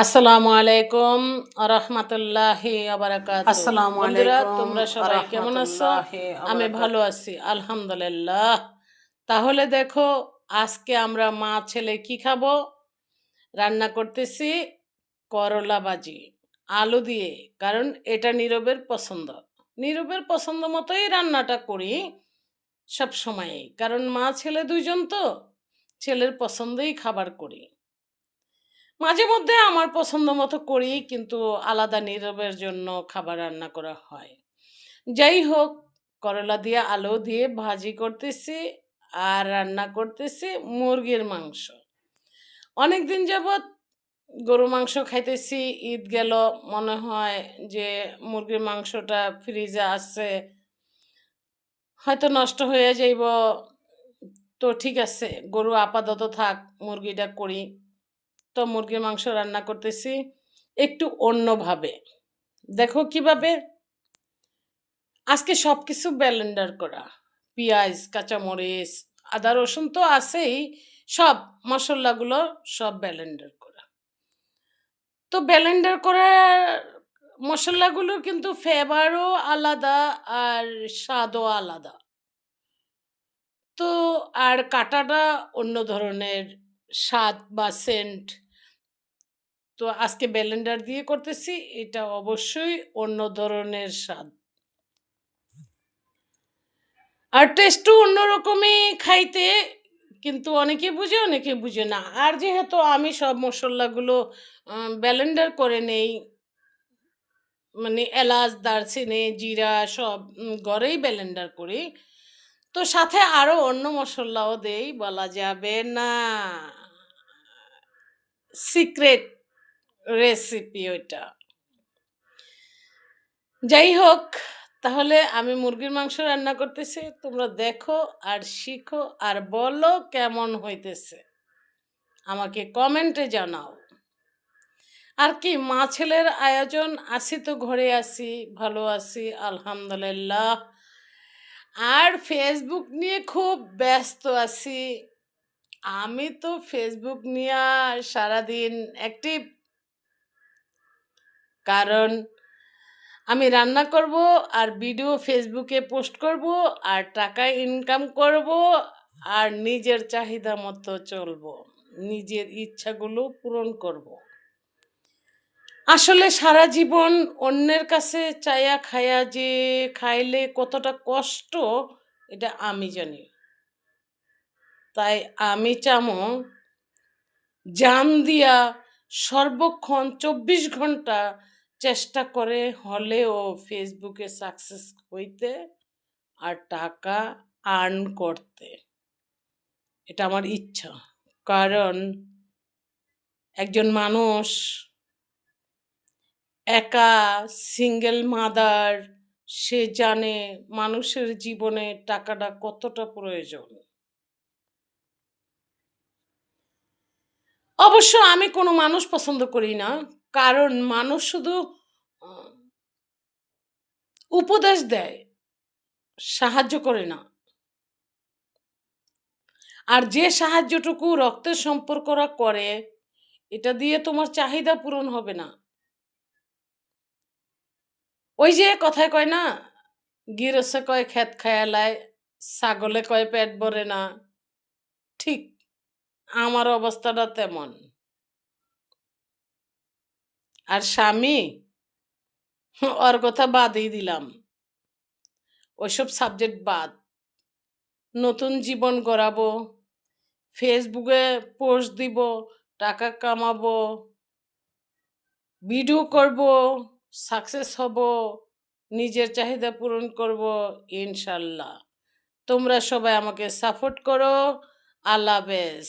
আসসালামু আলাইকুম রহমতুল্লাহি আবরাকাতু। আসসালামু বন্ধুরা, আলাইকুম তোমরা সবাই কেমন আছো? রহমতুল্লাহি আমি আবরাকাত। ভালো আছি, আলহামদুলিল্লাহ। তাহলে দেখো, আজকে আমরা মা ছেলে কি খাবো। রান্না করতেছি করলা ভাজি আলু দিয়ে, কারণ এটা নীরবের পছন্দ। নীরবের পছন্দ মতোই রান্নাটা করি সব সময়ই, কারণ মা ছেলে দুইজন তো, ছেলের পছন্দেই খাবার করি। মাঝে মধ্যে আমার পছন্দ মতো করি, কিন্তু আলাদা নীরবের জন্য খাবার রান্না করা হয়। যাই হোক, করলা দিয়ে আলু দিয়ে ভাজি করতেছি আর রান্না করতেছি মুরগির মাংস। অনেক দিন যাবৎ গরু মাংস খাইতেছি, ঈদ গেল, মনে হয় যে মুরগির মাংসটা ফ্রিজে আছে, হয়তো নষ্ট হয়ে যাইব। তো ঠিক আছে, গরু আপাতত থাক, মুরগিটা করি। তো মুরগির মাংস রান্না করতেছি একটু অন্যভাবে। দেখো কিভাবে। আজকে সব কিছু ব্লেন্ডার করা, পেঁয়াজ, কাঁচামরিচ, আদা রসুন তো আছেই, সব মশলাগুলো সব ব্লেন্ডার করা। তো ব্লেন্ডার করার মশলাগুলোর কিন্তু ফ্লেভারও আলাদা আর স্বাদও আলাদা। তো আর কাটাটা অন্য ধরনের স্বাদ বা সেন্ট। তো আজকে ব্লেন্ডার দিয়ে করতেছি, এটা অবশ্যই অন্য ধরনের স্বাদ আর টেস্টও অন্যরকমই খাইতে। কিন্তু অনেকে বুঝে, অনেকে বুঝে না। আর যেহেতু আমি সব মশলাগুলো ব্লেন্ডার করে নেই, মানে এলাচ, দারচিনি, জিরা সব ঘরেই ব্লেন্ডার করি, তো সাথে আরো অন্য মশলাও দেই, বলা যাবে না, সিক্রেট রেসিপি ওইটা। যাই হোক, তাহলে আমি মুরগির মাংস রান্না করতেছি, তোমরা দেখো আর শিখো আর বলো কেমন হইতেছে, আমাকে কমেন্টে জানাও। আর কি, মা ছেলের আয়োজন, আছি তো ঘরে, আছি ভালো আছি আলহামদুলিল্লাহ। আর ফেসবুক নিয়ে খুব ব্যস্ত আছি। আমি তো ফেসবুক নিয়ে সারাদিন অ্যাক্টিভ, কারণ আমি রান্না করব আর ভিডিও ফেসবুকে পোস্ট করব আর টাকা ইনকাম করব আর নিজের চাহিদা মতো চলবো, নিজের ইচ্ছাগুলো পূরণ করব। আসলে সারা জীবন অন্যের কাছে চায়া খায়া যে খাইলে কতটা কষ্ট, এটা আমি জানি। তাই আমি চামো জান দিয়া সর্বক্ষণ 24 ঘন্টা চেষ্টা করে হলেও ফেসবুকে সাকসেস হইতে আর টাকা আর্ন করতে। এটা আমার ইচ্ছা, কারণ একজন মানুষ একা, সিঙ্গেল মাদার, সে জানে মানুষের জীবনে টাকাটা কতটা প্রয়োজন। অবশ্য আমি কোনো মানুষ পছন্দ করি না, কারণ মানুষ শুধু আহ, উপদেশ দেয়, সাহায্য করে না। আর যে সাহায্যটুকু রক্তের সম্পর্করা করে, এটা দিয়ে তোমার চাহিদা পূরণ হবে না। ওই যে কথায় কয় না, গিরসে কয় খেত খায়ালায়, ছাগলে কয় পেট ভরে না, ঠিক আমার অবস্থাটা তেমন। আর স্বামী, ওর কথা বাদই দিলাম, ওইসব সাবজেক্ট বাদ। নতুন জীবন গড়াবো, ফেসবুকে পোস্ট দিব, টাকা কামাবো, ভিডিও করব, সাকসেস হব, নিজের চাহিদা পূরণ করব ইনশাল্লাহ। তোমরা সবাই আমাকে সাপোর্ট করো। আল্লাহ হাফেজ।